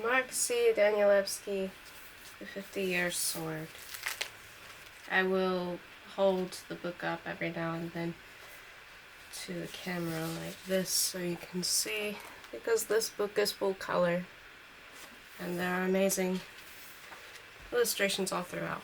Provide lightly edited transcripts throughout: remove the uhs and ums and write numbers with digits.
Mark C. Danielewski, The 50-Year Sword. I will hold the book up every now and then to the camera like this so you can see, because this book is full color and there are amazing illustrations all throughout.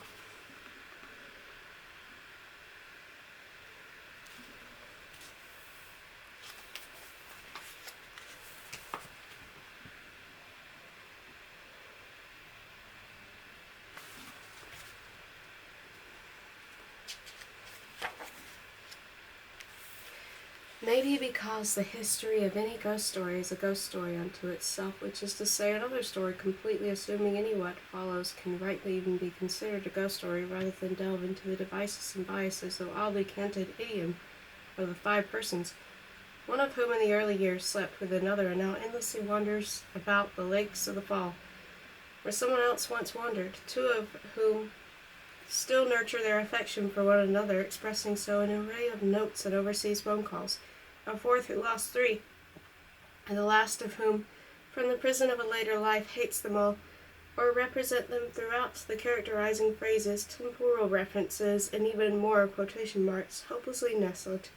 Maybe because the history of any ghost story is a ghost story unto itself, which is to say another story completely assuming any what follows can rightly even be considered a ghost story rather than delve into the devices and biases of oddly canted idiom of the five persons, one of whom in the early years slept with another and now endlessly wanders about the lakes of the fall, where someone else once wandered, two of whom still nurture their affection for one another, expressing so an array of notes and overseas phone calls, a fourth who lost three, and the last of whom, from the prison of a later life, hates them all, or represent them throughout the characterizing phrases, temporal references, and even more quotation marks, hopelessly nestled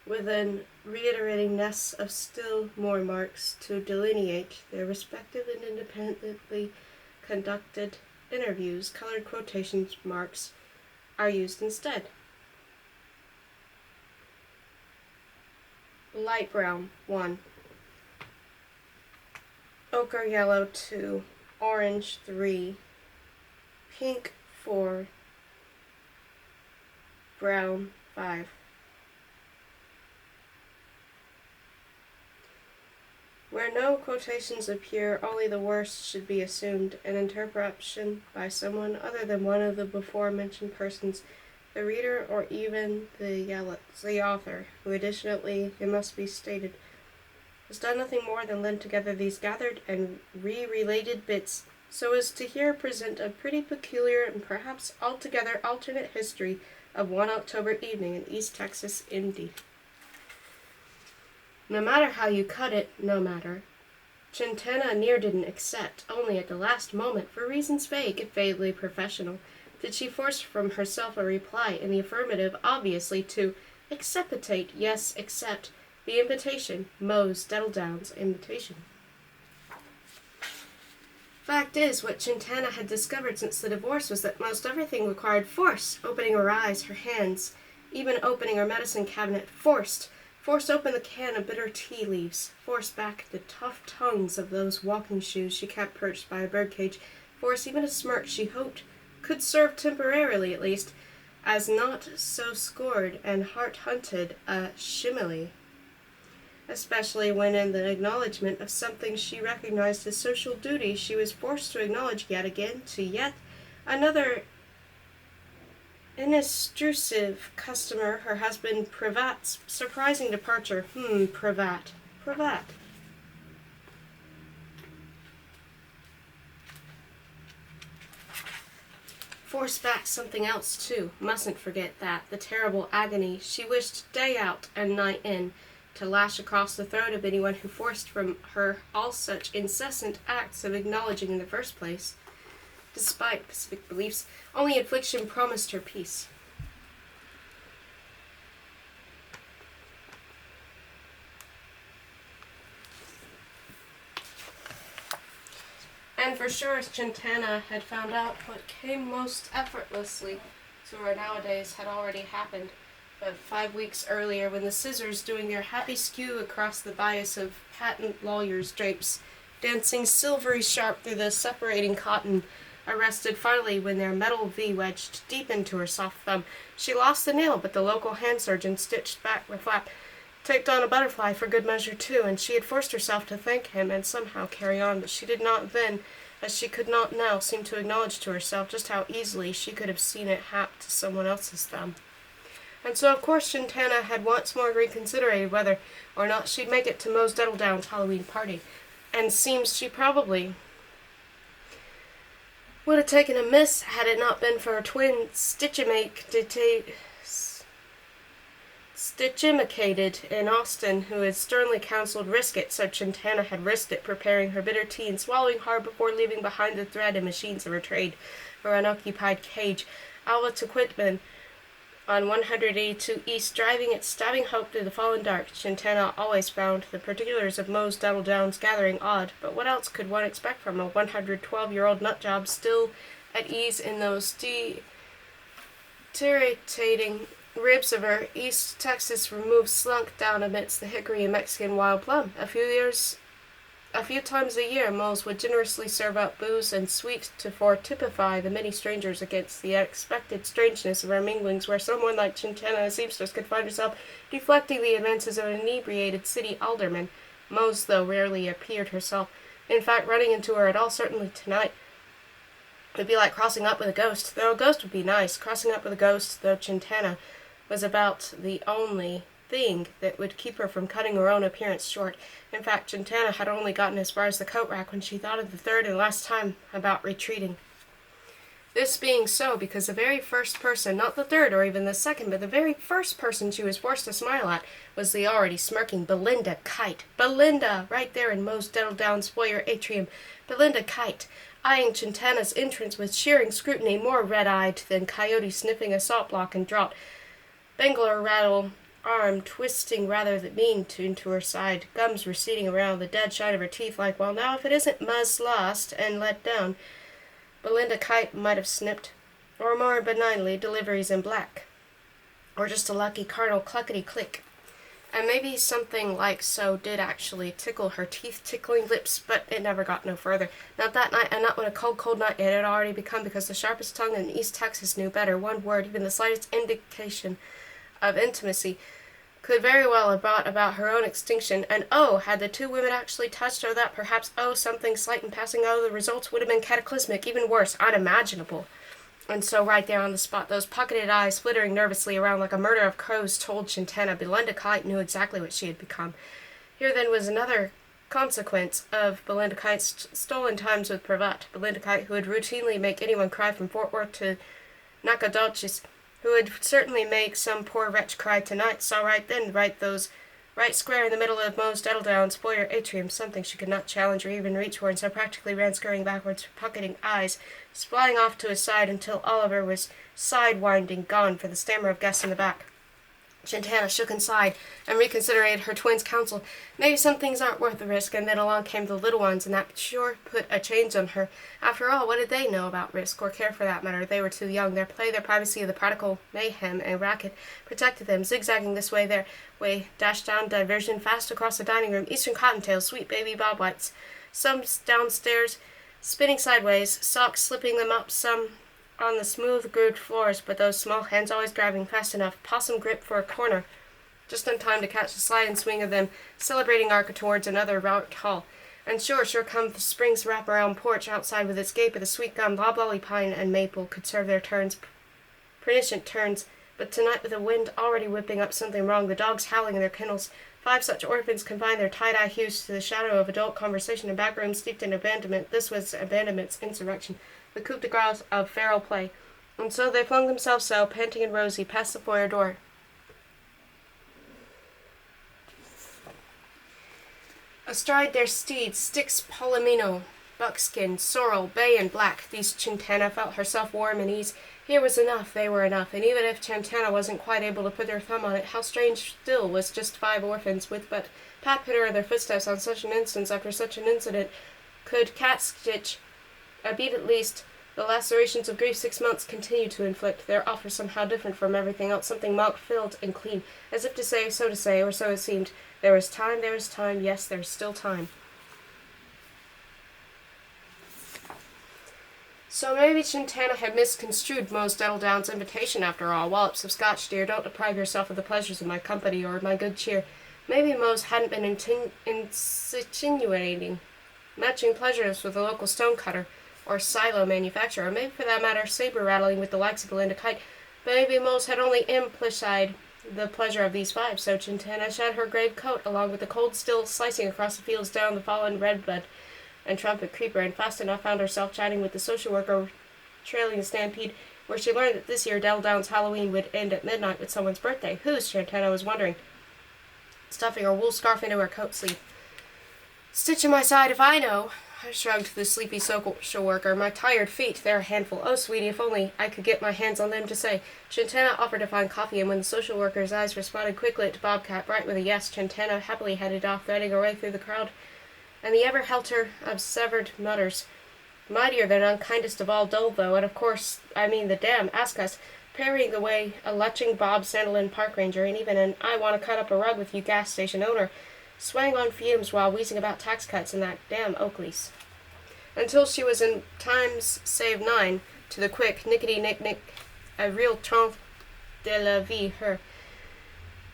within reiterating nests of still more marks to delineate their respective and independently conducted interviews. Colored quotation marks are used instead. Light brown, 1. Ochre yellow, 2. Orange, 3. Pink, 4. Brown, 5. Where no quotations appear, only the worst should be assumed, an interruption by someone other than one of the before-mentioned persons, the reader or even the author, who additionally, it must be stated, has done nothing more than lend together these gathered and re-related bits so as to here present a pretty peculiar and perhaps altogether alternate history of one October evening in East Texas, Indy. No matter how you cut it, no matter. Chintana near didn't accept, only at the last moment, for reasons vague and vaguely professional, did she force from herself a reply in the affirmative, obviously to acceptate, yes, accept, the invitation, Mose Dettledown's invitation. Fact is, what Chintana had discovered since the divorce was that most everything required force, opening her eyes, her hands, even opening her medicine cabinet, forced open the can of bitter tea leaves, forced back the tough tongues of those walking shoes she kept perched by a birdcage, forced even a smirk she hoped could serve temporarily at least, as not so scored and heart-hunted a simile, especially when in the acknowledgment of something she recognized as social duty she was forced to acknowledge yet again to yet another inextrusive customer, her husband Pravat's surprising departure. Pravat. Force back something else, too. Mustn't forget that. The terrible agony she wished day out and night in to lash across the throat of anyone who forced from her all such incessant acts of acknowledging in the first place. Despite pacific beliefs, only affliction promised her peace. And for sure, Chintana had found out what came most effortlessly to her nowadays had already happened, but 5 weeks earlier when the scissors doing their happy skew across the bias of patent lawyers' drapes, dancing silvery sharp through the separating cotton, arrested finally when their metal V wedged deep into her soft thumb. She lost the nail, but the local hand surgeon stitched back the flap, taped on a butterfly for good measure too, and she had forced herself to thank him and somehow carry on, but she did not then, as she could not now, seem to acknowledge to herself just how easily she could have seen it hap to someone else's thumb. And so of course Chintana had once more reconsidered whether or not she'd make it to Mose Dettledown's Halloween party, and seems she probably would have taken a miss had it not been for her twin stitchamake Stichimicated in Austin, who had sternly counseled risk it, so Chintana had risked it, preparing her bitter tea and swallowing hard before leaving behind the thread and machines of her trade, her unoccupied cage. Alva to Quitman on 182 East, driving its stabbing hope through the fallen dark. Chintana always found the particulars of Moe's Downs gathering odd, but what else could one expect from a 112-year-old nutjob still at ease in those deteriorating ribs of her East Texas remove slunk down amidst the hickory and Mexican wild plum. A few times a year, Moles would generously serve up booze and sweets to fortify the many strangers against the expected strangeness of our minglings, where someone like Chintana, a seamstress, could find herself deflecting the advances of an inebriated city alderman. Mose, though, rarely appeared herself. In fact, running into her at all, certainly tonight, would be like crossing up with a ghost. Though a ghost would be nice, crossing up with a ghost, though Chintana was about the only thing that would keep her from cutting her own appearance short. In fact, Chintana had only gotten as far as the coat rack when she thought of the third and last time about retreating. This being so because the very first person, not the third or even the second, but the very first person she was forced to smile at was the already smirking Belinda Kite. Belinda! Right there in Moe's Downs foyer atrium. Belinda Kite, eyeing Chintana's entrance with shearing scrutiny, more red-eyed than coyote sniffing a salt block and drought. Bangler rattle arm twisting rather than mean into her side, gums receding around the dead shine of her teeth like, well, now if it isn't Muzz lost and let down. Belinda Kite might have snipped, or more benignly, deliveries in black, or just a lucky cardinal cluckety-click. And maybe something like so did actually tickle her teeth-tickling lips, but it never got no further. Not that night, and not when a cold night it had already become, because the sharpest tongue in East Texas knew better. One word, even the slightest indication of intimacy, could very well have brought about her own extinction, and had the two women actually touched, or that perhaps, something slight in passing, the results would have been cataclysmic, even worse, unimaginable. And so right there on the spot, those pocketed eyes flittering nervously around like a murder of crows told Chintana Belinda Kite knew exactly what she had become. Here then was another consequence of Belinda Kite's stolen times with Pravat. Belinda Kite, who would routinely make anyone cry from Fort Worth to Nacogdoches, who would certainly make some poor wretch cry tonight, saw right then, right square in the middle of Moe's Downs foyer atrium, something she could not challenge or even reach for, and so practically ran scurrying backwards, pocketing eyes, splatting off to his side until Oliver was side-winding, gone for the stammer of guests in the back. Chintana shook and sighed, and reconsidered her twin's counsel. Maybe some things aren't worth the risk, and then along came the little ones, and that sure put a change on her. After all, what did they know about risk, or care for that matter? They were too young. Their play, their privacy of the practical mayhem and racket protected them, zigzagging this way, there way, dashed down diversion, fast across the dining room, eastern cottontails, sweet baby bob whites, some downstairs, spinning sideways, socks slipping them up, some on the smooth grooved floors, but those small hands always grabbing fast enough, possum grip for a corner, just in time to catch the slide and swing of them, celebrating arc towards another rout hall. And sure come the spring's wrap-around porch outside with its gape of the sweet gum, loblolly pine and maple could serve their turns, prescient turns, but tonight with the wind already whipping up something wrong, the dogs howling in their kennels, 5 such orphans confined their tight-eye hues to the shadow of adult conversation in back rooms steeped in abandonment. This was abandonment's insurrection, the coup de grace of feral play. And so they flung themselves panting and rosy, past the foyer door. Astride their steeds, Styx Palomino, buckskin, sorrel, bay, and black, these Chintana felt herself warm and ease. Here was enough, they were enough, and even if Chintana wasn't quite able to put her thumb on it, how strange still was just 5 orphans, with but pat-pitter of their footsteps on such an instance after such an incident, could cat-stitch a beat at least, the lacerations of grief 6 months continued to inflict, their offer somehow different from everything else, something milk-filled and clean, as if to say, or so it seemed, there was time, yes, there's still time. So maybe Chintana had misconstrued Moe's Downs invitation after all. Wallops of Scotch, dear, don't deprive yourself of the pleasures of my company or my good cheer. Maybe Moe's hadn't been insinuating matching pleasures with a local stonecutter or silo manufacturer, or maybe for that matter saber-rattling with the likes of Belinda Kite. But maybe Moe's had only implied the pleasure of these 5, so Chintana shed her grave coat along with the cold still slicing across the fields down the fallen redbud and trumpet creeper, and fast enough found herself chatting with the social worker trailing the stampede, where she learned that this year Delldown's Halloween would end at midnight with someone's birthday. Whose? Chantana was wondering, stuffing her wool scarf into her coat sleeve. Stitch in my side if I know, I shrugged the sleepy social worker. My tired feet, they're a handful. Oh, sweetie, if only I could get my hands on them to say. Chantana offered to find coffee, and when the social worker's eyes responded quickly to Bobcat, bright with a yes, Chantana happily headed off, threading her way through the crowd and the ever-helter of severed mutters. Mightier than unkindest of all dull, though, and of course, I mean the damn, ask us, parrying away a lurching Bob Sandalin park ranger, and even an I want to cut up a rug with you gas station owner, swang on fumes while wheezing about tax cuts and that damn Oakley's. Until she was in times save 9, to the quick, nickety-nick-nick, a real trompe de la vie, her,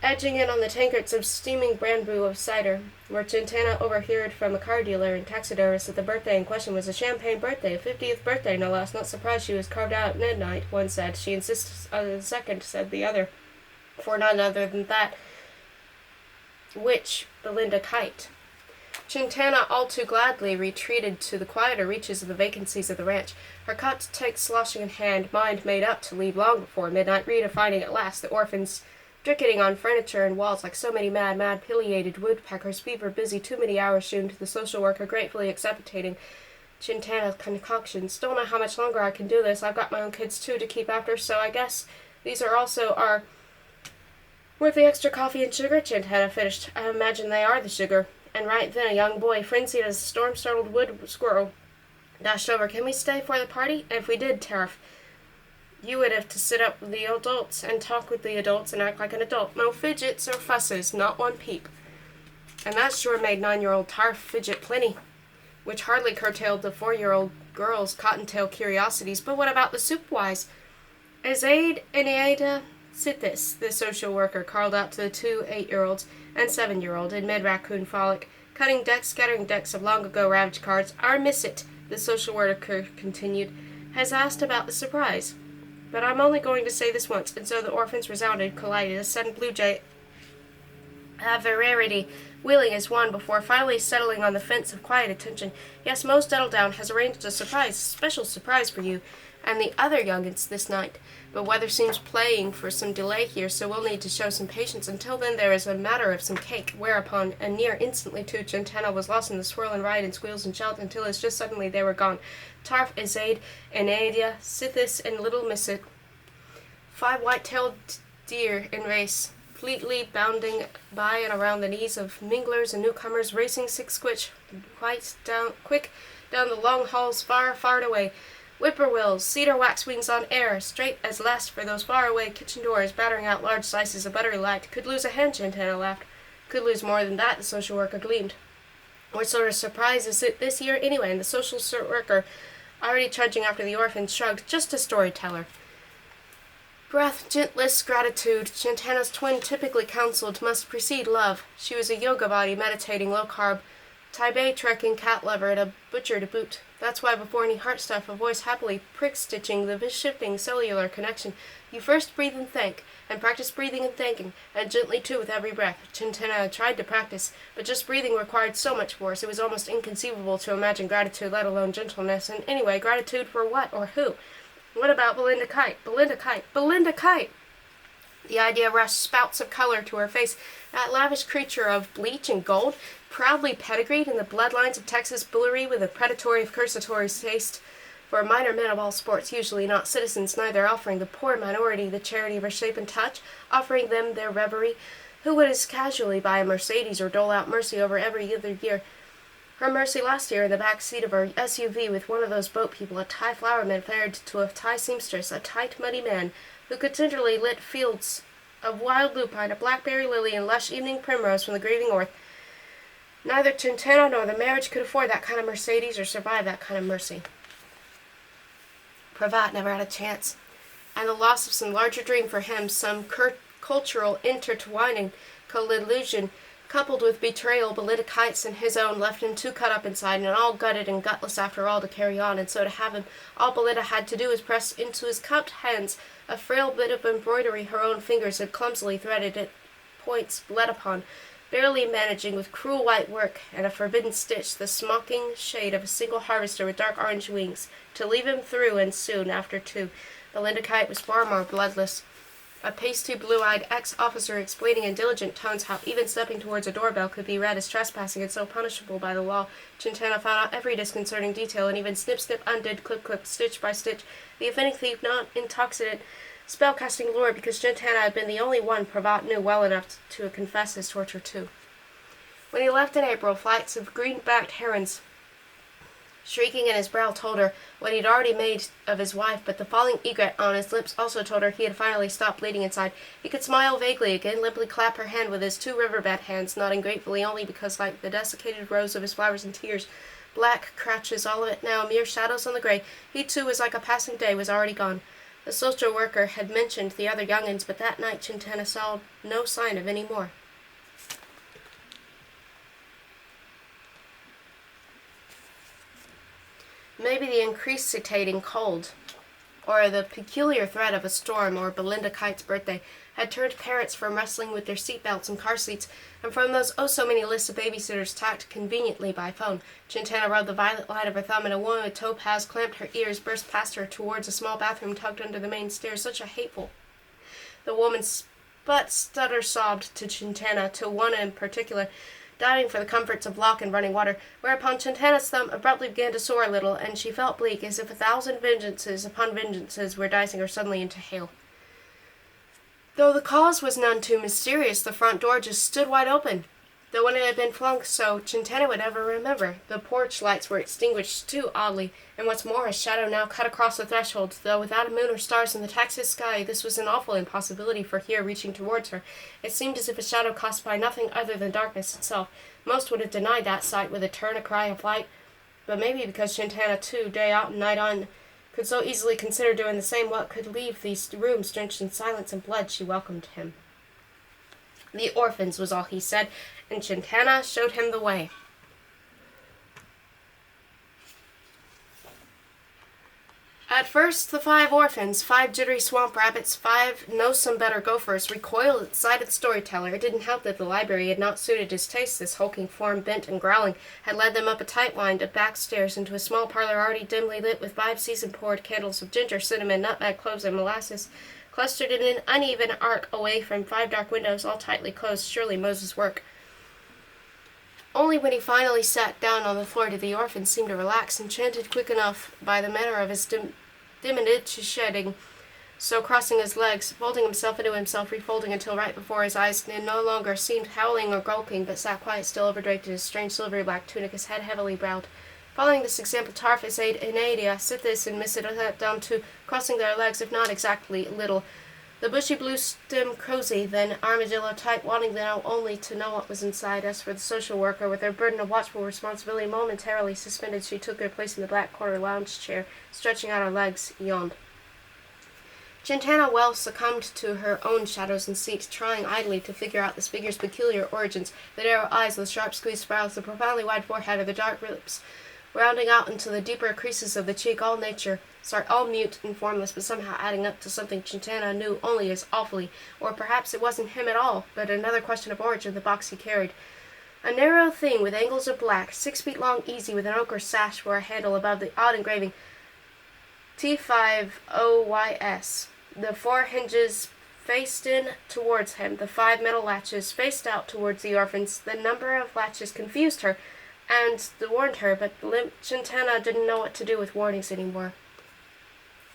edging in on the tankards of steaming brand brew of cider, where Chantana overheard from a car dealer and taxidermist that the birthday in question was a champagne birthday, a 50th birthday, no less. Not surprised she was carved out at midnight, one said. She insists on the second, said the other, for none other than that witch, Belinda Kite. Chantana all too gladly retreated to the quieter reaches of the vacancies of the ranch, her cot to take sloshing in hand, mind made up to leave long before midnight, Rita finding at last the orphans dricketing on furniture and walls like so many mad, pileated woodpeckers, fever busy too many hours soon, to the social worker gratefully accepting Chantana's concoctions. Don't know how much longer I can do this. I've got my own kids too to keep after, so I guess these are also worth the extra coffee and sugar, Chantana finished. I imagine they are the sugar. And right then a young boy, frenzied as a storm-startled wood squirrel, dashed over. Can we stay for the party? And if we did, Tariff, you would have to sit up with the adults and talk with the adults and act like an adult. No fidgets or fusses, not one peep. And that sure made 9-year-old Tariff fidget plenty, which hardly curtailed the 4-year-old girl's cottontail curiosities. But what about the soup-wise? Azaid and Ada Sithis, the social worker called out to the 2 8-year-olds and 7-year-old in mid-raccoon frolic, cutting decks, scattering decks of long-ago ravaged cards. Our miss it, the social worker continued, has asked about the surprise. But I'm only going to say this once, and so the orphans resounded, collided, a sudden blue jay verity, wheeling as one before finally settling on the fence of quiet attention. Yes, Mose Duddledown has arranged a surprise, special surprise for you and the other young'uns this night. But weather seems playing for some delay here, so we'll need to show some patience. Until then, there is a matter of some cake, whereupon, and near instantly too, Chantana was lost in the swirl and riot and squeals and shout until as just suddenly they were gone. Tarf, Azaid, Enadia, Sithis, and little Missit, 5 white-tailed deer in race, fleetly bounding by and around the knees of minglers and newcomers, racing quick down the long halls, far, far away. Whippoorwills, cedar waxwings on air, straight as last for those far-away kitchen doors, battering out large slices of buttery light. Could lose a hen, Chantana laughed. Could lose more than that, the social worker gleamed. What sort of surprise is it this year, anyway? And the social worker, already trudging after the orphan, shrugged. Just a storyteller. Breath, gentlest gratitude. Chantana's twin typically counseled must precede love. She was a yoga body, meditating, low-carb, Tibet trekking cat lover and a butcher to boot. That's why before any heart stuff, a voice happily prick-stitching the shifting cellular connection. You first breathe and thank, and practice breathing and thanking, and gently too with every breath. Chantana tried to practice, but just breathing required so much force, it was almost inconceivable to imagine gratitude, let alone gentleness. And anyway, gratitude for what or who? What about Belinda Kite? Belinda Kite! Belinda Kite! The idea rushed spouts of color to her face. That lavish creature of bleach and gold, proudly pedigreed in the bloodlines of Texas bullery with a predatory cursatory taste for minor men of all sports, usually not citizens, neither offering the poor minority the charity of her shape and touch, offering them their reverie, who would as casually buy a Mercedes or dole out mercy over every other year. Her mercy last year in the back seat of her SUV with one of those boat people, a Thai flowerman married to a Thai seamstress, a tight, muddy man, who could tenderly lit fields of wild lupine, a blackberry lily, and lush evening primrose from the grieving earth. Neither Chantana nor the marriage could afford that kind of Mercedes or survive that kind of mercy. Pravat never had a chance, and the loss of some larger dream for him, some cultural intertwining collusion, coupled with betrayal, Belinda Kites and his own, left him too cut up inside and all gutted and gutless after all to carry on, and so to have him, all Belinda had to do was press into his cupped hands a frail bit of embroidery her own fingers had clumsily threaded at points bled upon, barely managing with cruel white work and a forbidden stitch the smocking shade of a single harvester with dark orange wings, to leave him through and soon after too. Belinda Kite was far more bloodless. A pasty, blue-eyed ex-officer explaining in diligent tones how even stepping towards a doorbell could be read as trespassing and so punishable by the law. Chintana found out every disconcerting detail and even snip-snip undid, clip-clip, stitch by stitch, the offending thief not intoxicant spell-casting lure because Chintana had been the only one Pravat knew well enough to confess his torture to. When he left in April, flights of green-backed herons shrieking in his brow told her what he'd already made of his wife, but the falling egret on his lips also told her he had finally stopped bleeding inside. He could smile vaguely again, limply clap her hand with his two riverbed hands, nodding gratefully only because, like the desiccated rose of his flowers and tears, black crouches, all of it now mere shadows on the gray, he too was like a passing day, was already gone. The social worker had mentioned the other young'uns, but that night Chintana saw no sign of any more. Maybe the increasing cold, or the peculiar threat of a storm, or Belinda Kite's birthday, had turned parents from wrestling with their seatbelts and car seats, and from those oh-so-many lists of babysitters tacked conveniently by phone. Chintana rubbed the violet light of her thumb, and a woman with topaz clamped her ears burst past her towards a small bathroom tucked under the main stairs. Such a hateful... The woman's butt stutter-sobbed to Chintana, to one in particular, dying for the comforts of lock and running water, whereupon Chintana's thumb abruptly began to soar a little, and she felt bleak, as if 1,000 vengeances upon vengeances were dicing her suddenly into hail. Though the cause was none too mysterious, the front door just stood wide open, though when it had been flung so, Chintana would never remember. The porch lights were extinguished too oddly, and what's more, a shadow now cut across the threshold, though without a moon or stars in the Texas sky, this was an awful impossibility for here reaching towards her. It seemed as if a shadow caused by nothing other than darkness itself. Most would have denied that sight with a turn, a cry, a flight, but maybe because Chintana, too, day out and night on, could so easily consider doing the same, what could leave these rooms drenched in silence and blood, she welcomed him. The orphans was all he said, and Chintana showed him the way. At first, the 5 orphans, 5 jittery swamp rabbits, 5 know-some-better gophers, recoiled at the sight of the storyteller. It didn't help that the library had not suited his taste. This hulking form, bent and growling, had led them up a tight-winded of back stairs into a small parlor already dimly lit with 5 season-poured candles of ginger, cinnamon, nutmeg, cloves, and molasses, clustered in an uneven arc away from 5 dark windows, all tightly closed. Surely Moses' work. Only when he finally sat down on the floor did the orphan seem to relax, enchanted quick enough by the manner of his diminutive shedding, so crossing his legs, folding himself into himself, refolding until right before his eyes, and no longer seemed howling or gulping, but sat quiet still, overdraped in his strange silvery black tunic, his head heavily bowed. Following this example, Tarfus, aid Enadia, Sithis, and Misida sat down too, crossing their legs, if not exactly little. The bushy blue stem cozy, then armadillo tight, wanting now only to know what was inside. As for the social worker, with her burden of watchful responsibility momentarily suspended, she took her place in the black corner lounge chair, stretching out her legs, yawned. Chintana well succumbed to her own shadows and seat, trying idly to figure out this figure's peculiar origins, the narrow eyes, the sharp squeezed brows, the profoundly wide forehead, or the dark lips, rounding out into the deeper creases of the cheek, all mute and formless, but somehow adding up to something Chintana knew only as awfully, or perhaps it wasn't him at all, but another question of origin, the box he carried. A narrow thing with angles of black, 6 feet long, easy, with an ochre sash for a handle above the odd engraving T5OYS. The 4 hinges faced in towards him, the 5 metal latches faced out towards the orphans. The number of latches confused her, and warned her, but Chintana didn't know what to do with warnings anymore.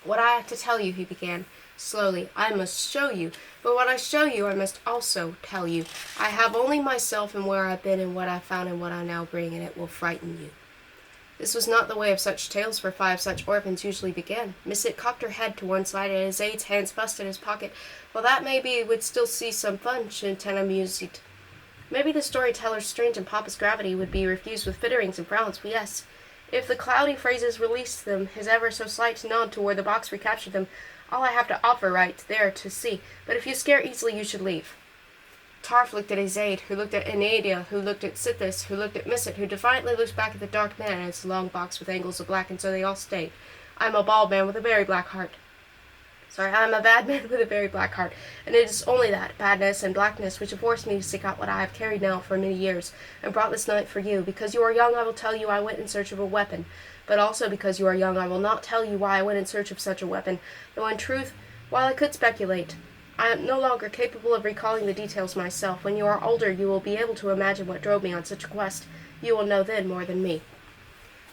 What I have to tell you, he began, slowly, I must show you, but what I show you I must also tell you. I have only myself and where I've been and what I found and what I now bring, and it will frighten you. This was not the way of such tales for 5 such orphans usually began. Miss It cocked her head to one side, and his aid's hands fussed in his pocket. Well, that maybe would still see some fun, Chintana mused. Maybe the storyteller's strange and pompous gravity would be refused with fitterings and frowns, but yes, if the cloudy phrases released them, his ever so slight nod toward the box recaptured them, all I have to offer right there to see, but if you scare easily you should leave. Tarf looked at his aide, who looked at Enadia, who looked at Sithis, who looked at Missit, who defiantly looked back at the dark man and his long box with angles of black, and so they all stayed. I'm a bald man with a very black heart. I am a bad man with a very black heart, and it is only that badness and blackness which have forced me to seek out what I have carried now for many years, and brought this night for you. Because you are young, I will tell you I went in search of a weapon, but also because you are young, I will not tell you why I went in search of such a weapon, though in truth, while I could speculate, I am no longer capable of recalling the details myself. When you are older, you will be able to imagine what drove me on such a quest. You will know then more than me.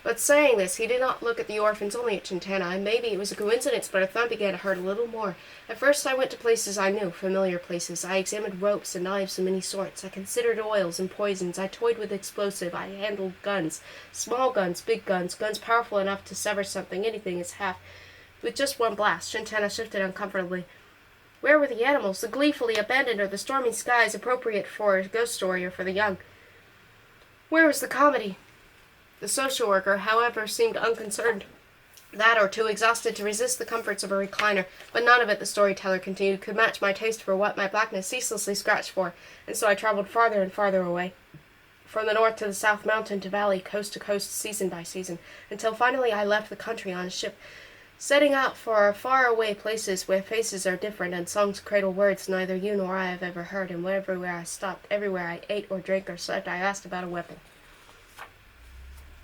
But saying this, he did not look at the orphans, only at Chintana, and maybe it was a coincidence, but her thumb began to hurt a little more. At first I went to places I knew, familiar places. I examined ropes and knives of many sorts. I considered oils and poisons. I toyed with explosive. I handled guns. Small guns, big guns, guns powerful enough to sever something, anything is half. With just one blast, Chintana shifted uncomfortably. Where were the animals, the gleefully abandoned, or the stormy skies appropriate for a ghost story or for the young? Where was the comedy? The social worker, however, seemed unconcerned. That or too exhausted to resist the comforts of a recliner, but none of it, the storyteller continued, could match my taste for what my blackness ceaselessly scratched for, and so I traveled farther and farther away. From the north to the south, mountain to valley, coast to coast, season by season, until finally I left the country on a ship, setting out for far-away places where faces are different and songs cradle words neither you nor I have ever heard, and everywhere I stopped, everywhere I ate or drank or slept, I asked about a weapon.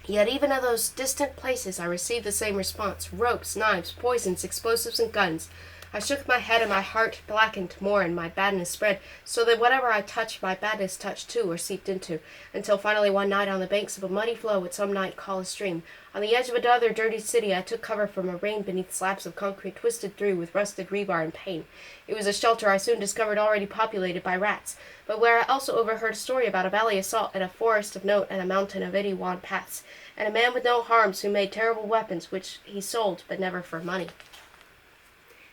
Yet even at those distant places I received the same response: ropes, knives, poisons, explosives, and guns. I shook my head, and my heart blackened more, and my badness spread, so that whatever I touched, my badness touched too, or seeped into, until finally one night on the banks of a muddy flow what some might call a stream, on the edge of another dirty city, I took cover from a rain beneath slabs of concrete twisted through with rusted rebar and paint. It was a shelter I soon discovered already populated by rats, but where I also overheard a story about a valley of salt and a forest of note and a mountain of Idiwan paths, and a man with no harms who made terrible weapons which he sold, but never for money.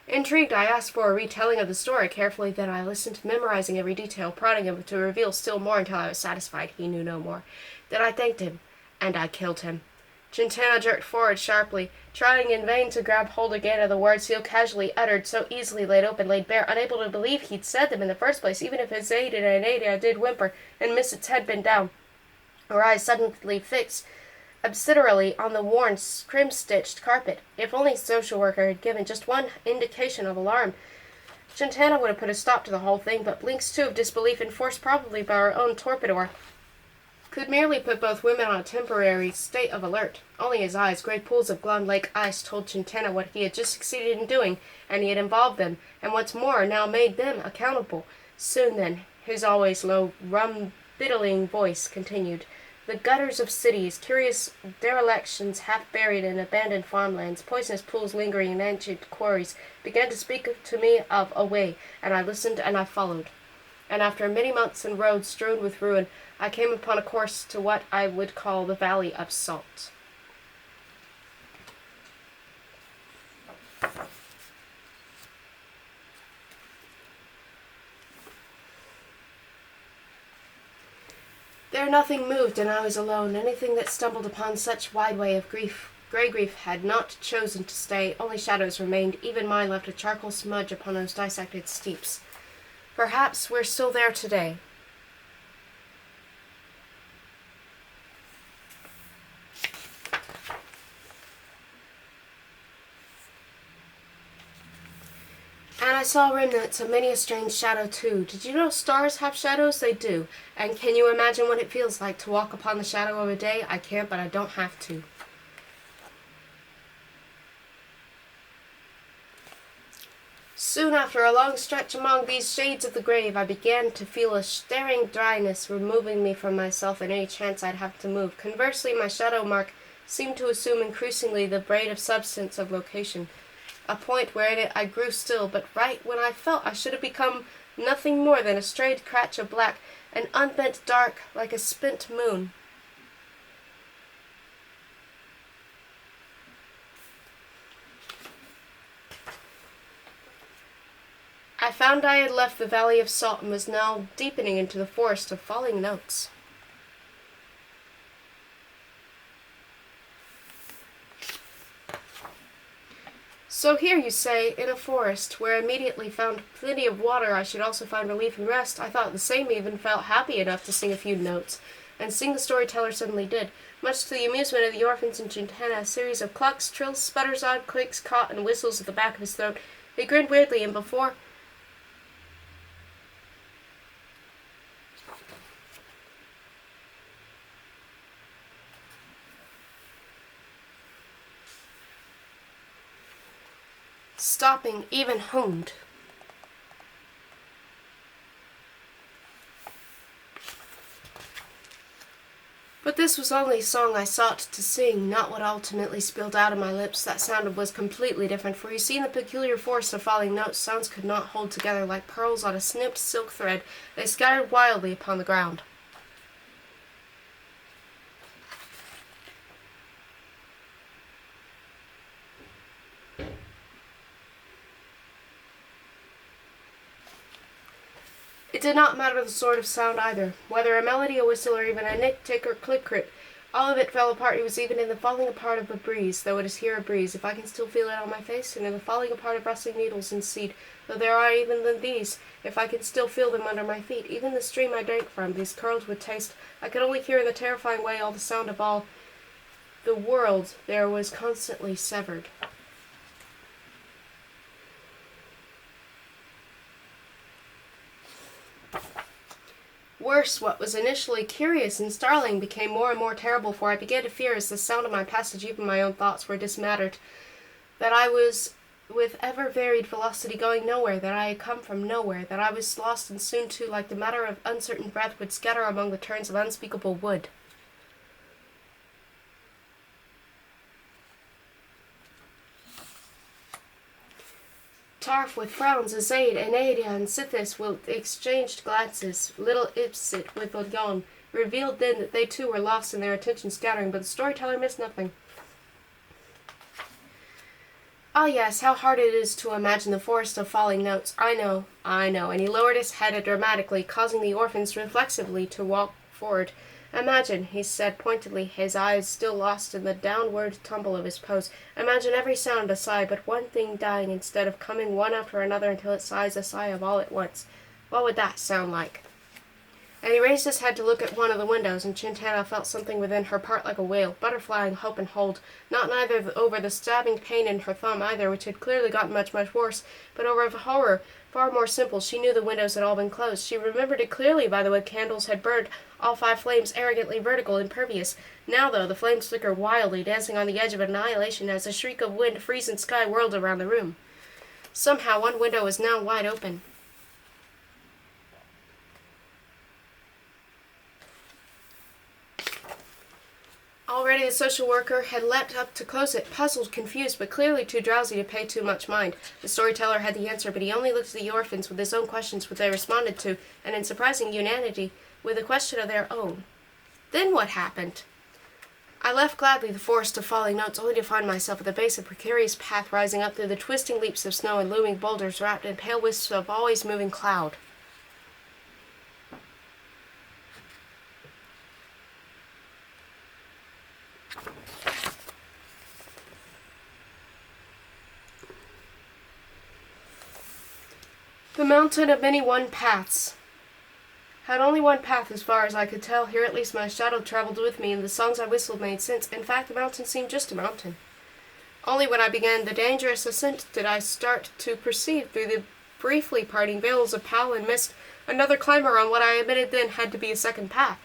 Intrigued, I asked for a retelling of the story. Carefully then I listened, memorizing every detail, prodding him to reveal still more until I was satisfied he knew no more. Then I thanked him, and I killed him. Chintana jerked forward sharply, trying in vain to grab hold again of the words so casually uttered, so easily laid open, laid bare, unable to believe he'd said them in the first place, even if his Ada did whimper and miss its head bent down. Her eyes suddenly fixed absently on the worn, crimp-stitched carpet. If only the social worker had given just one indication of alarm, Chintana would have put a stop to the whole thing, but blinks too of disbelief, enforced probably by our own torpidor, could merely put both women on a temporary state of alert. Only his eyes, great pools of glum lake ice, told Chintana what he had just succeeded in doing, and he had involved them, and once more now made them accountable. Soon then, his always low, rum-biddling voice continued. The gutters of cities, curious derelictions half buried in abandoned farmlands, poisonous pools lingering in ancient quarries, began to speak to me of a way, and I listened and I followed. And after many months and roads strewn with ruin, I came upon a course to what I would call the Valley of Salt. There nothing moved, and I was alone. Anything that stumbled upon such wide way of grey grief had not chosen to stay. Only shadows remained. Even mine left a charcoal smudge upon those dissected steeps. Perhaps we're still there today. And I saw remnants of many a strange shadow, too. Did you know stars have shadows? They do. And can you imagine what it feels like to walk upon the shadow of a day? I can't, but I don't have to. Soon after a long stretch among these shades of the grave, I began to feel a staring dryness removing me from myself and any chance I'd have to move. Conversely, my shadow mark seemed to assume increasingly the braid of substance of location, a point where in it I grew still, but right when I felt I should have become nothing more than a strayed scratch of black, an unbent dark like a spent moon. I found I had left the Valley of Salt and was now deepening into the forest of falling notes. So here, you say, in a forest, where I immediately found plenty of water, I should also find relief and rest. I thought the same even felt happy enough to sing a few notes, and sing the storyteller suddenly did. Much to the amusement of the orphans in Chintana, a series of clucks, trills, sputters, odd clicks, caught, and whistles at the back of his throat He grinned weirdly, and before stopping even hooned. But this was only song I sought to sing, not what ultimately spilled out of my lips. That sound was completely different, for you see, in the peculiar forest of falling notes, sounds could not hold together like pearls on a snipped silk thread. They scattered wildly upon the ground. It did not matter the sort of sound either, whether a melody, a whistle, or even a nick-tick or click-crit. All of it fell apart. It was even in the falling apart of a breeze, though it is here a breeze, if I can still feel it on my face, and in the falling apart of rustling needles and seed, though there are even these, if I can still feel them under my feet. Even the stream I drank from, these curls would taste. I could only hear in the terrifying way all the sound of all the world there was constantly severed. Worse, what was initially curious and startling became more and more terrible, for I began to fear, as the sound of my passage, even my own thoughts, were dismattered, that I was with ever varied velocity going nowhere, that I had come from nowhere, that I was lost, and soon too, like the matter of uncertain breath, would scatter among the turns of unspeakable wood. Tarf with frowns, Azaid, Anadia, and Sithis exchanged glances. Little Ipsit with Odgon revealed then that they too were lost in their attention scattering, but the storyteller missed nothing. Ah yes, how hard it is to imagine the forest of falling notes. I know, and he lowered his head dramatically, causing the orphans reflexively to walk forward. Imagine, he said pointedly, his eyes still lost in the downward tumble of his pose, imagine every sound a sigh, but one thing dying instead of coming one after another until it sighs a sigh of all at once. What would that sound like? And he raised his head to look at one of the windows, and Chintana felt something within her part like a wail, butterflying hope and hold, not neither over the stabbing pain in her thumb either, which had clearly gotten much, much worse, but over a horror far more simple. She knew the windows had all been closed. She remembered it clearly by the way candles had burned, all 5 flames arrogantly vertical, impervious. Now, though, the flames flickered wildly, dancing on the edge of annihilation as a shriek of wind, freezing sky whirled around the room. Somehow one window was now wide open. Already the social worker had leapt up to close it, puzzled, confused, but clearly too drowsy to pay too much mind. The storyteller had the answer, but he only looked at the orphans with his own questions, which they responded to, and in surprising unanimity, with a question of their own. Then what happened? I left gladly the forest of falling notes, only to find myself at the base of a precarious path rising up through the twisting leaps of snow and looming boulders wrapped in pale wisps of always moving cloud. The mountain of many one paths had only one path as far as I could tell. Here at least my shadow traveled with me, and the songs I whistled made sense. In fact, the mountain seemed just a mountain. Only when I began the dangerous ascent did I start to perceive through the briefly parting veils of pall and mist another climber on what I admitted then had to be a second path.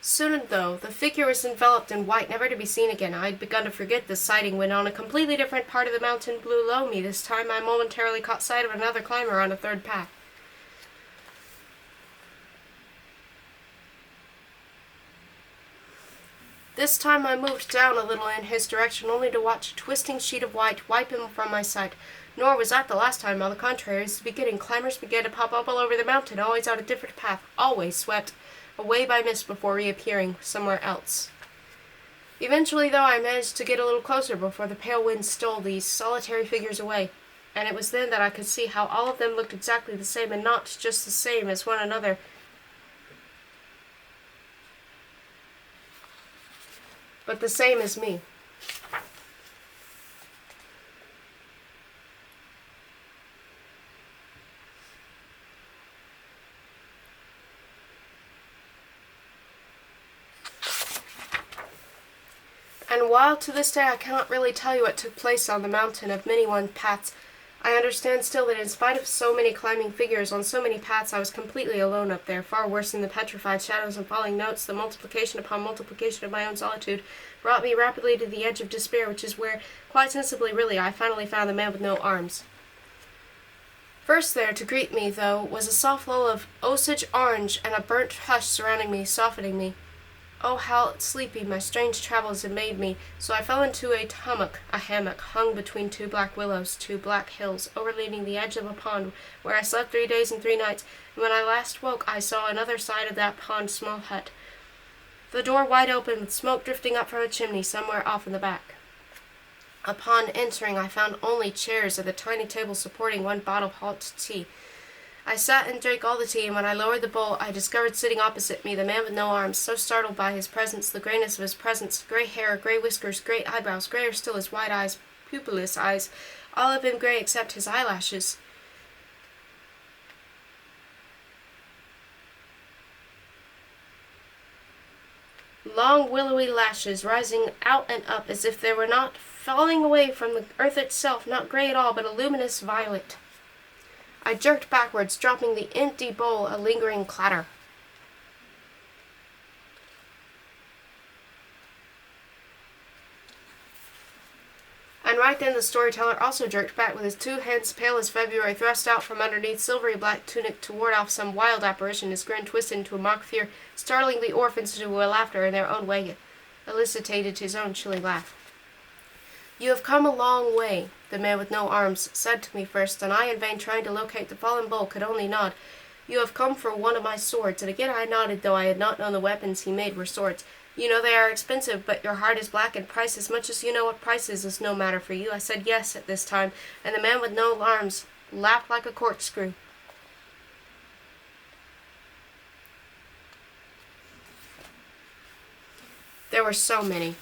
Soon, though, the figure was enveloped in white, never to be seen again. I had begun to forget this sighting when on a completely different part of the mountain below me this time I momentarily caught sight of another climber on a third path. This time I moved down a little in his direction, only to watch a twisting sheet of white wipe him from my sight. Nor was that the last time. On the contrary, as the beginning, climbers began to pop up all over the mountain, always on a different path, always swept away by mist before reappearing somewhere else. Eventually, though, I managed to get a little closer before the pale wind stole these solitary figures away, and it was then that I could see how all of them looked exactly the same, and not just the same as one another, but the same as me. while to this day I cannot really tell you what took place on the mountain of many one paths, I understand still that in spite of so many climbing figures on so many paths, I was completely alone up there, far worse than the petrified shadows and falling notes. The multiplication upon multiplication of my own solitude brought me rapidly to the edge of despair, which is where, quite sensibly really, I finally found the man with no arms. First there to greet me, though, was a soft lull of Osage orange and a burnt hush surrounding me, softening me. Oh, how sleepy my strange travels had made me, so I fell into a hammock hung between two black willows, two black hills, overleaning the edge of a pond, where I slept 3 days and 3 nights, and when I last woke I saw another side of that pond small hut, the door wide open, with smoke drifting up from a chimney somewhere off in the back. Upon entering I found only chairs and a tiny table supporting one bottle of hot tea. I sat and drank all the tea, and when I lowered the bowl, I discovered sitting opposite me the man with no arms, so startled by his presence, the grayness of his presence, gray hair, gray whiskers, gray eyebrows, grayer still his wide eyes, pupilless eyes, all of him gray except his eyelashes. Long willowy lashes rising out and up as if they were not falling away from the earth itself, not gray at all, but a luminous violet. I jerked backwards, dropping the empty bowl, a lingering clatter. And right then the storyteller also jerked back, with his 2 hands pale as February thrust out from underneath silvery black tunic to ward off some wild apparition, his grin twisted into a mock fear, startling the orphans into a laughter in their own way, elicited his own chilling laugh. You have come a long way, the man with no arms said to me first, and I, in vain trying to locate the fallen bowl, could only nod. You have come for one of my swords, and again I nodded, though I had not known the weapons he made were swords. You know they are expensive, but your heart is black, and price as much as you know what price is no matter for you. I said yes at this time, and the man with no arms laughed like a corkscrew. There were so many.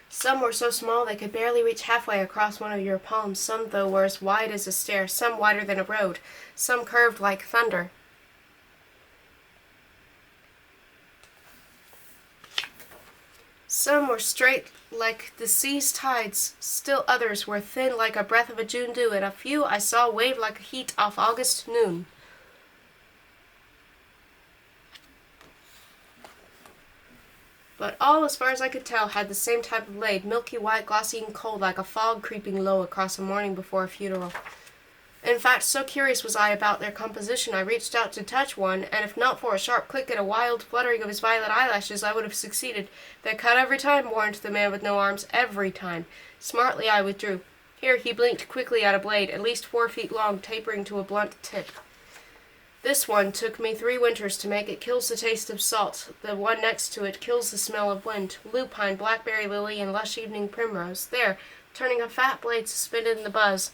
Some were so small they could barely reach halfway across one of your palms. Some, though, were as wide as a stair, some wider than a road, some curved like thunder. Some were straight like the sea's tides, still others were thin like a breath of a June dew, and a few I saw wave like heat off August noon. But all, as far as I could tell, had the same type of blade, milky white, glossy and cold, like a fog creeping low across a morning before a funeral. In fact, so curious was I about their composition, I reached out to touch one, and if not for a sharp click and a wild fluttering of his violet eyelashes, I would have succeeded. They cut every time, warned the man with no arms, every time. Smartly I withdrew. Here he blinked quickly at a blade, at least 4 feet long, tapering to a blunt tip. This one took me 3 winters to make. It kills the taste of salt. The one next to it kills the smell of wind. Lupine, blackberry lily, and lush evening primrose. There, turning a fat blade suspended in the buzz.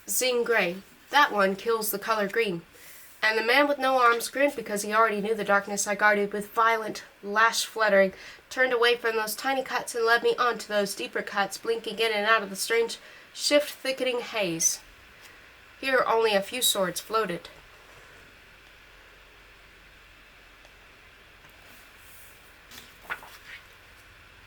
Zing gray. That one kills the color green. And the man with no arms grinned because he already knew the darkness I guarded with violent lash fluttering, turned away from those tiny cuts and led me on to those deeper cuts, blinking in and out of the strange, shift-thickening haze. Here only a few swords floated.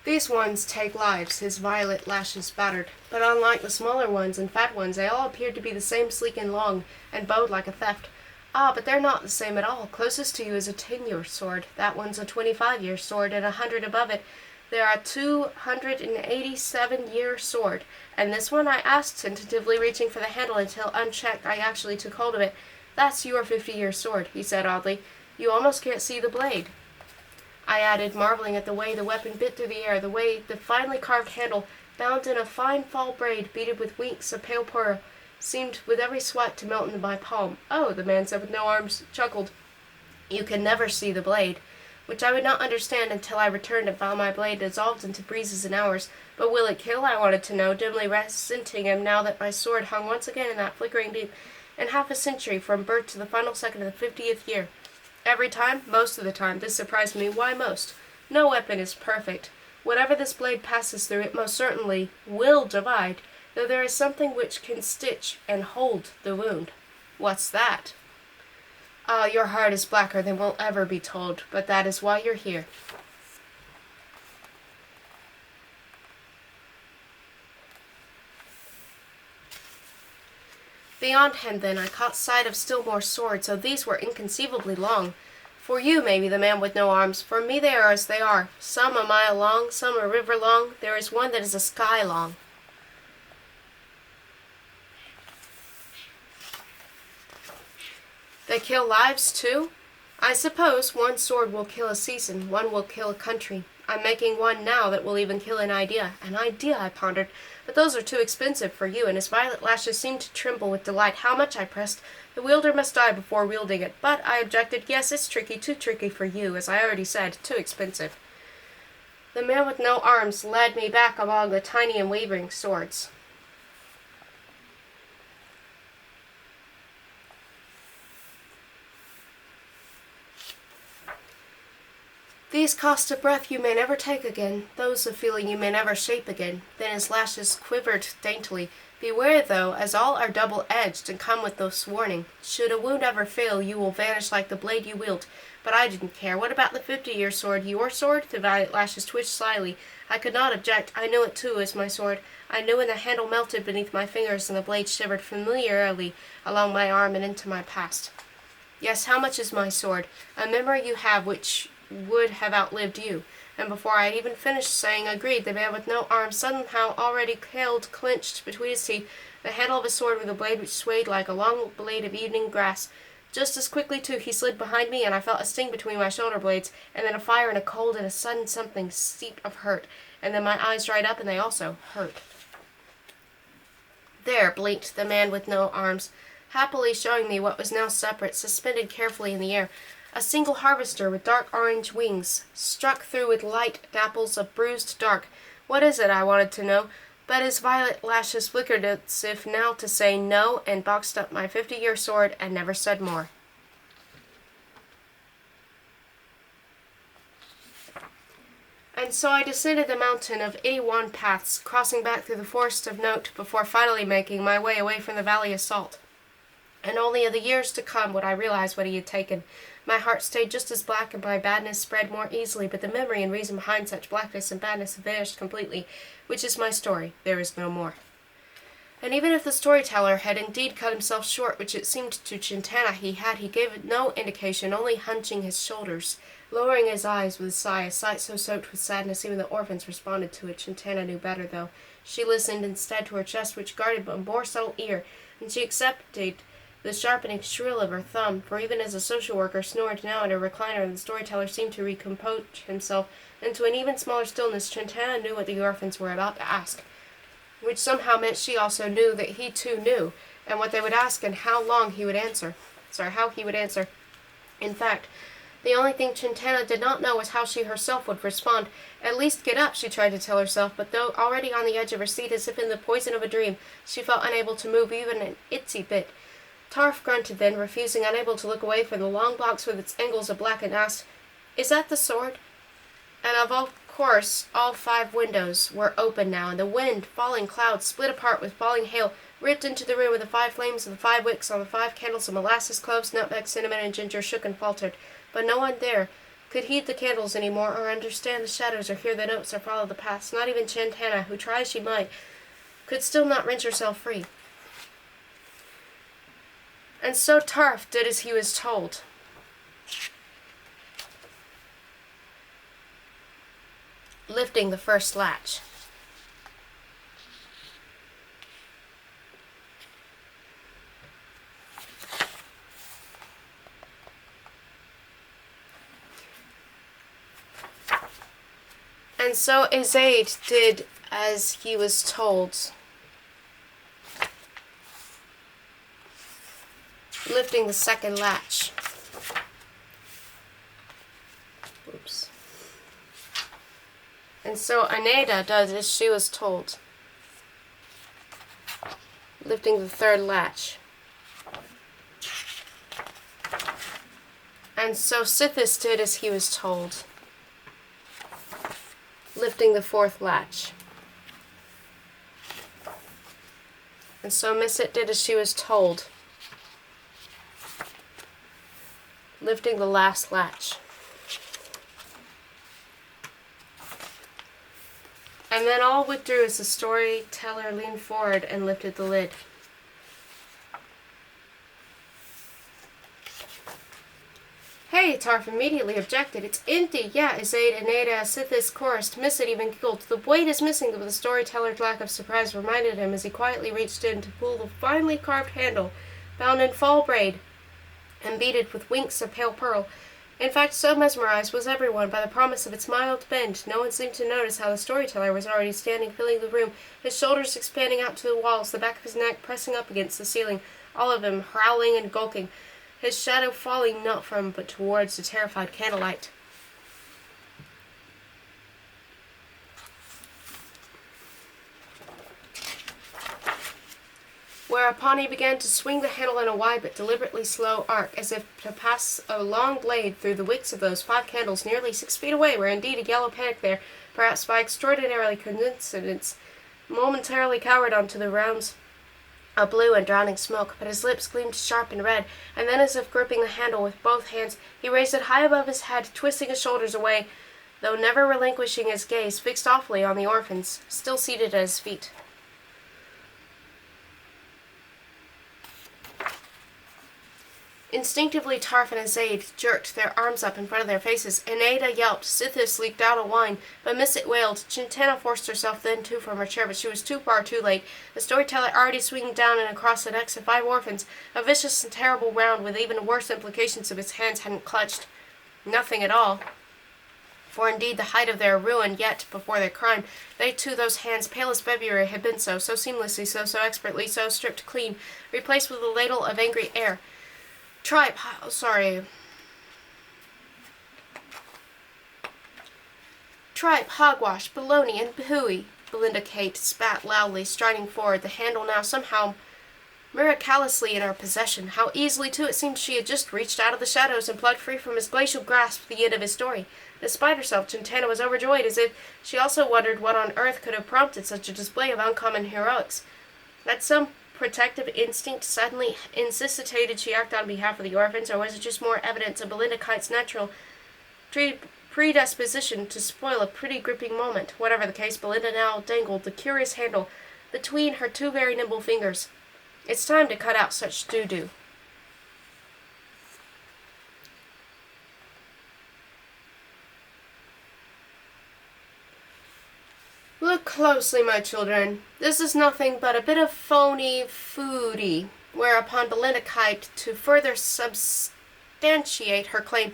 These ones take lives, his violet lashes battered, but unlike the smaller ones and fat ones, they all appeared to be the same sleek and long, and bowed like a theft. Ah, but they're not the same at all. Closest to you is a 10-year sword. That one's a 25-year sword, and 100 above it. There are 287-year sword, and this one I asked, tentatively reaching for the handle until, unchecked, I actually took hold of it. That's your 50-year sword, he said oddly. You almost can't see the blade. I added, marveling at the way the weapon bit through the air, the way the finely carved handle, bound in a fine fall braid, beaded with winks of pale purr, seemed with every swipe to melt into my palm. Oh, the man said with no arms, chuckled. You can never see the blade. which I would not understand until I returned and found my blade dissolved into breezes and hours. But will it kill? I wanted to know, dimly resenting him now that my sword hung once again in that flickering deep, and half a century from birth to the final second of the 50th year. Every time, most of the time, this surprised me. Why most? No weapon is perfect. Whatever this blade passes through, it most certainly will divide, though there is something which can stitch and hold the wound. What's that? Ah, your heart is blacker than will ever be told, but that is why you're here. Beyond him, then, I caught sight of still more swords, though these were inconceivably long. For you, maybe, the man with no arms. For me they are as they are. Some a mile long, some a river long. There is one that is a sky long. They kill lives, too? I suppose one sword will kill a season, one will kill a country. I'm making one now that will even kill an idea. An idea, I pondered. But those are too expensive for you, and his violet lashes seemed to tremble with delight. How much I pressed. The wielder must die before wielding it. But, I objected, yes, it's tricky, too tricky for you, as I already said, too expensive. The man with no arms led me back among the tiny and wavering swords. These cost a breath you may never take again, those a feeling you may never shape again. Then his lashes quivered daintily. Beware, though, as all are double-edged and come with this warning. Should a wound ever fail, you will vanish like the blade you wield. But I didn't care. What about the 50-year sword? Your sword? The violet lashes twitched slyly. I could not object. I knew it, too, as my sword. I knew when the handle melted beneath my fingers and the blade shivered familiarly along my arm and into my past. Yes, how much is my sword? A memory you have which would have outlived you. And before I had even finished saying agreed, the man with no arms somehow already held clenched between his teeth the handle of a sword with a blade which swayed like a long blade of evening grass. Just as quickly, too, he slid behind me, and I felt a sting between my shoulder blades, and then a fire and a cold and a sudden something steeped of hurt, and then my eyes dried up, and they also hurt. There blinked the man with no arms, happily showing me what was now separate, suspended carefully in the air. A single harvester with dark orange wings, struck through with light dapples of bruised dark. What is it, I wanted to know, but his violet lashes flickered as if now to say no, and boxed up my 50-year sword and never said more. And so I descended the mountain of 81 paths, crossing back through the forest of Note before finally making my way away from the valley of Salt. And only in the years to come would I realize what he had taken. My heart stayed just as black, and my badness spread more easily, but the memory and reason behind such blackness and badness have vanished completely, which is my story. There is no more. And even if the storyteller had indeed cut himself short, which it seemed to Chintana he gave it no indication, only hunching his shoulders, lowering his eyes with a sigh, a sight so soaked with sadness even the orphans responded to it. Chintana knew better, though. She listened instead to her chest, which guarded a more subtle ear, and she accepted the sharpening shrill of her thumb, for even as a social worker snored now in her recliner, the storyteller seemed to recompose himself into an even smaller stillness. Chintana knew what the orphans were about to ask, which somehow meant she also knew that he too knew, and what they would ask and how he would answer. In fact, the only thing Chintana did not know was how she herself would respond. At least get up, she tried to tell herself, but though already on the edge of her seat as if in the poison of a dream, she felt unable to move even an itsy bit. Tarf grunted then, refusing, unable to look away from the long box with its angles of black, and asked, "Is that the sword?" And of course all 5 windows were open now, and the wind, falling clouds, split apart with falling hail, ripped into the room, with the 5 flames of the 5 wicks on the 5 candles of molasses, cloves, nutmeg, cinnamon, and ginger shook and faltered. But no one there could heed the candles any more, or understand the shadows, or hear the notes, or follow the paths. Not even Chintana, who, try as she might, could still not wrench herself free. And so Tarf did as he was told. Lifting the first latch. And so Azaid did as he was told, lifting the second latch. Oops. And so Aneda does as she was told, lifting the third latch. And so Sithis did as he was told, lifting the fourth latch. And so Missit did as she was told, lifting the last latch. And then all withdrew as the storyteller leaned forward and lifted the lid. Hey, Tarf immediately objected. It's empty. Yeah, Izaid, Aneda, Sithis chorused. Missit even giggled. The weight is missing, but the storyteller's lack of surprise reminded him as he quietly reached in to pull the finely carved handle, bound in fall braid and beaded with winks of pale pearl. In fact, so mesmerized was everyone by the promise of its mild bend, no one seemed to notice how the storyteller was already standing, filling the room, his shoulders expanding out to the walls, the back of his neck pressing up against the ceiling, all of him howling and gulking, his shadow falling not from but towards the terrified candlelight. Whereupon he began to swing the handle in a wide but deliberately slow arc, as if to pass a long blade through the wicks of those 5 candles nearly 6 feet away, where indeed a yellow panic there, perhaps by extraordinary coincidence, momentarily cowered onto the rounds of blue and drowning smoke, but his lips gleamed sharp and red, and then as if gripping the handle with both hands, he raised it high above his head, twisting his shoulders away, though never relinquishing his gaze, fixed awfully on the orphans, still seated at his feet. Instinctively, Tarf and Izaid jerked their arms up in front of their faces. Aneda yelped. Sithis leaked out a whine, but Missit wailed. Chintana forced herself then, too, from her chair, but she was too far too late. The storyteller already swinging down and across the necks of 5 orphans, a vicious and terrible round with even worse implications if his hands hadn't clutched nothing at all. For indeed the height of their ruin yet before their crime, they too, those hands, pale as February, had been so seamlessly, so expertly, so stripped clean, replaced with a ladle of angry air. Tripe, hogwash, baloney, and hooey, Belinda Kate spat loudly, striding forward, the handle now somehow miraculously in her possession. How easily, too, it seemed she had just reached out of the shadows and plucked free from his glacial grasp the end of his story. Despite herself, Chintana was overjoyed, as if she also wondered what on earth could have prompted such a display of uncommon heroics. Had some protective instinct suddenly insisted she act on behalf of the orphans, or was it just more evidence of Belinda Kite's natural predisposition to spoil a pretty gripping moment? Whatever the case, Belinda now dangled the curious handle between her 2 very nimble fingers. It's time to cut out such doo-doo. Look closely, my children. This is nothing but a bit of phony foodie. Whereupon Belinda Kite, to further substantiate her claim,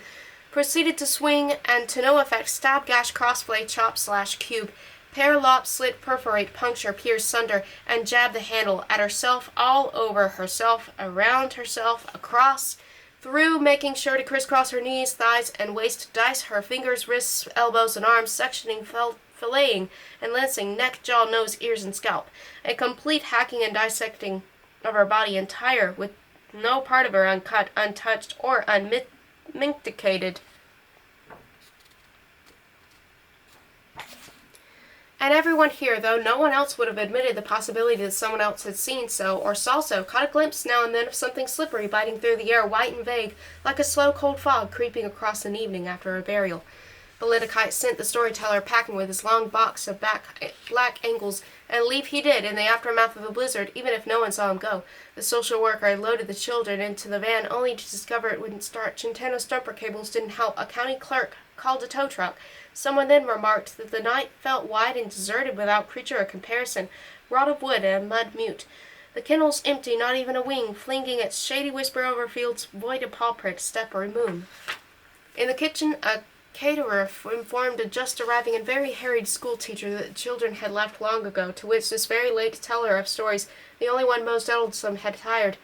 proceeded to swing and to no effect stab, gash, crossblade, chop, slash, cube, pare, lop, slit, perforate, puncture, pierce, sunder, and jab the handle at herself, all over herself, around herself, across, through, making sure to crisscross her knees, thighs, and waist, dice her fingers, wrists, elbows, and arms, sectioning, filleting, and lancing neck, jaw, nose, ears, and scalp. A complete hacking and dissecting of her body entire, with no part of her uncut, untouched, or unmitigated. And everyone here, though no one else would have admitted the possibility that someone else had seen so, or saw so, caught a glimpse now and then of something slippery biting through the air, white and vague, like a slow cold fog creeping across an evening after a burial. Belinda Kite sent the storyteller packing with his long box of black angles, and leave he did in the aftermath of the blizzard, even if no one saw him go. The social worker loaded the children into the van, only to discover it wouldn't start. Chintano's stumper cables didn't help. A county clerk called a tow truck. Someone then remarked that the night felt wide and deserted without creature or comparison, wrought of wood and mud mute. The kennels empty, not even a wing, flinging its shady whisper over fields void of paw print, step, or moon. In the kitchen, a caterer informed a just arriving and very harried schoolteacher that the children had left long ago, to which this very late teller of stories, the only one most eldesome, had tired.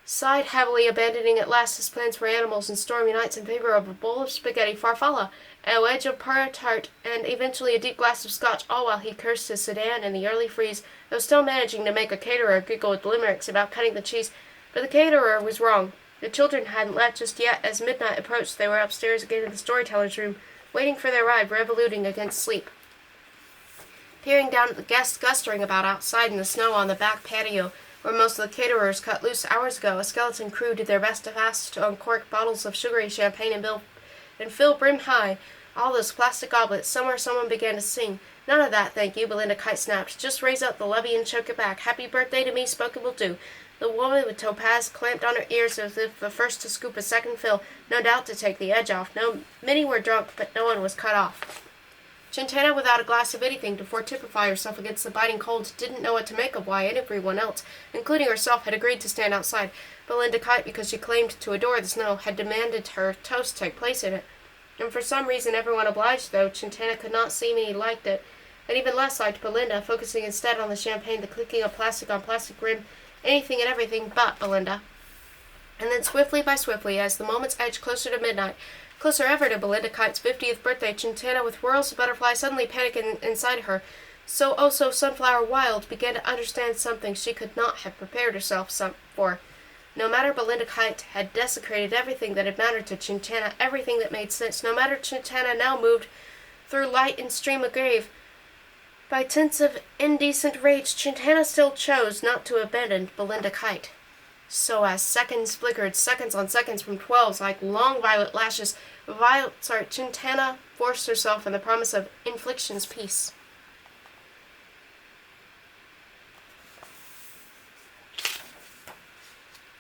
sighed heavily, abandoning at last his plans for animals and stormy nights in favor of a bowl of spaghetti farfalla, a wedge of purr tart, and eventually a deep glass of scotch, all while he cursed his sedan in the early freeze, though still managing to make a caterer giggle with limericks about cutting the cheese. But the caterer was wrong. The children hadn't left just yet. As midnight approached, they were upstairs again in the storyteller's room, waiting for their ride, revoluting against sleep. Peering down at the guests gustering about outside in the snow on the back patio, where most of the caterers cut loose hours ago, a skeleton crew did their best to fast to uncork bottles of sugary champagne and fill brim-high all those plastic goblets. Somewhere someone began to sing. None of that, thank you, Belinda Kite snapped. Just raise up the levy and choke it back. Happy birthday to me, spoken will do. The woman with topaz clamped on her ears as if the first to scoop a second fill, no doubt to take the edge off. Many were drunk, but no one was cut off. Chintana, without a glass of anything to fortify herself against the biting cold, didn't know what to make of why everyone else, including herself, had agreed to stand outside. Belinda Kite, because she claimed to adore the snow, had demanded her toast take place in it. And for some reason everyone obliged, though Chintana could not see me liked it, and even less liked Belinda, focusing instead on the champagne, the clicking of plastic on plastic rim, anything and everything but Belinda. And then swiftly by swiftly, as the moments edged closer to midnight, closer ever to Belinda Kite's 50th birthday, Chintana, with whirls of butterflies suddenly panicking inside her, so sunflower wild, began to understand something she could not have prepared herself for. No matter Belinda Kite had desecrated everything that had mattered to Chintana, everything that made sense, no matter Chintana now moved through light and stream of grave, by tints of indecent rage, Chintana still chose not to abandon Belinda Kite. So as seconds flickered, seconds on seconds from 12s like long violet lashes, Chintana forced herself in the promise of infliction's peace.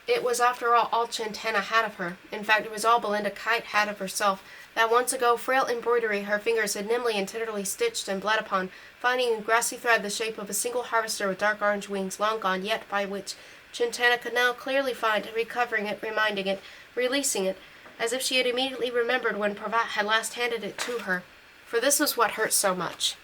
It was, after all Chintana had of her. In fact, it was all Belinda Kite had of herself. That once ago frail embroidery her fingers had nimbly and tenderly stitched and bled upon, finding in grassy thread the shape of a single harvester with dark orange wings, long gone, yet by which Chintana could now clearly find, recovering it, reminding it, releasing it, as if she had immediately remembered when Pravat had last handed it to her. For this was what hurt so much.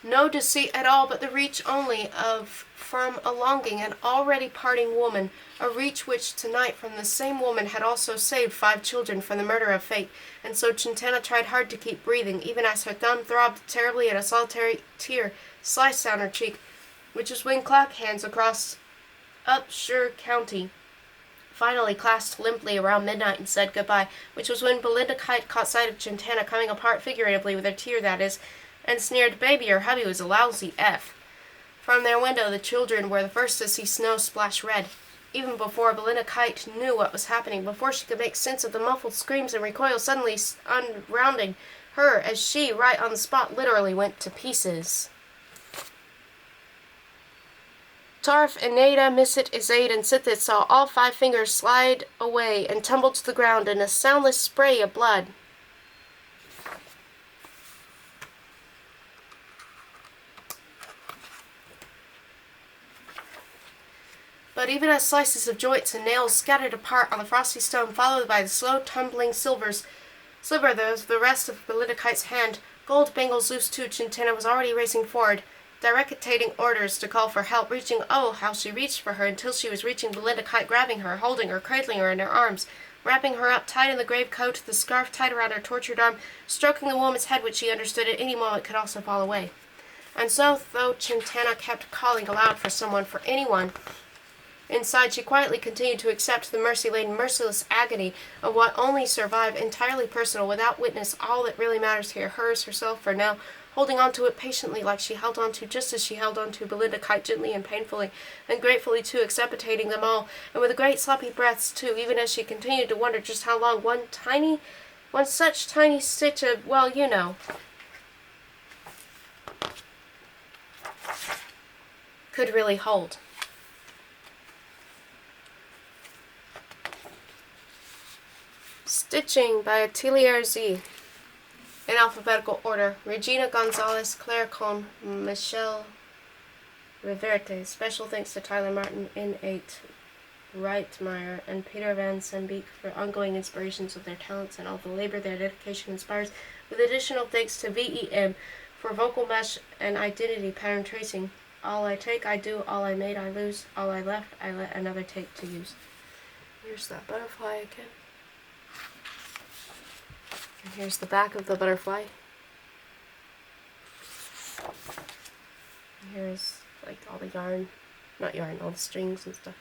No deceit at all, but the reach only from a longing and already parting woman, a reach which tonight from the same woman had also saved 5 children from the murder of fate, and so Chintana tried hard to keep breathing, even as her thumb throbbed terribly and a solitary tear sliced down her cheek, which was when clock hands across Upshur County finally clasped limply around midnight and said goodbye, which was when Belinda Kite caught sight of Chintana coming apart figuratively with her tear, that is, and sneered, "Baby, your hubby was a lousy F." From their window the children were the first to see snow splash red. Even before Belinda Kite knew what was happening, before she could make sense of the muffled screams and recoil suddenly unrounding her, as she, right on the spot, literally went to pieces. Tarf, Eneda, Missit, Izaid, and Sithith saw all 5 fingers slide away and tumbled to the ground in a soundless spray of blood. But even as slices of joints and nails scattered apart on the frosty stone, followed by the slow tumbling sliver of the rest of Belinda Kite's hand, gold bangles loose too, Chintana was already racing forward, directing orders to call for help, reaching, oh, how she reached for her, until she was reaching Belinda Kite, grabbing her, holding her, cradling her in her arms, wrapping her up tight in the grave coat, the scarf tied around her tortured arm, stroking the woman's head, which she understood at any moment could also fall away. And so, though Chintana kept calling aloud for someone, for anyone, inside, she quietly continued to accept the mercy-laden, merciless agony of what only survived, entirely personal, without witness, all that really matters here, hers, herself, for now, holding on to it patiently like she held on to, just as she held on to Belinda Kite, gently and painfully, and gratefully too, acceptating them all, and with great sloppy breaths too, even as she continued to wonder just how long one such tiny stitch of, well, you know, could really hold. Stitching by Atelier Z. In alphabetical order: Regina Gonzalez, Claire Cohn, Michelle Reverte. Special thanks to Tyler Martin, N8 Reitmeyer, and Peter Van Senbeek for ongoing inspirations of their talents and all the labor their dedication inspires, with additional thanks to VEM for for vocal mesh and identity pattern tracing. All I take, I do. All I made, I lose. All I left, I let another take to use. Here's that butterfly again. And here's the back of the butterfly. And here's like all the yarn, not yarn, all the strings and stuff.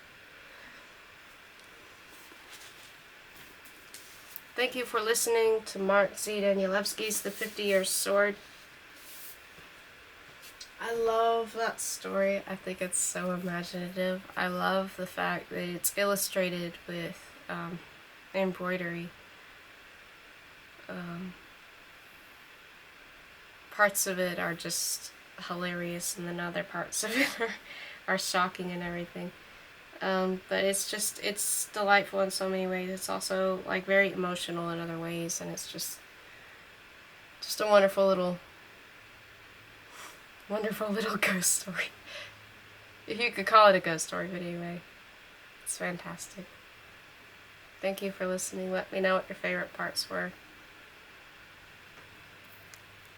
Thank you for listening to Mark Z. Danielewski's The 50-Year Sword. I love that story. I think it's so imaginative. I love the fact that it's illustrated with embroidery. Parts of it are just hilarious, and then other parts of it are shocking and everything. But it's delightful in so many ways. It's also like very emotional in other ways, and it's just a wonderful little ghost story. If you could call it a ghost story, but anyway, it's fantastic. Thank you for listening. Let me know what your favorite parts were.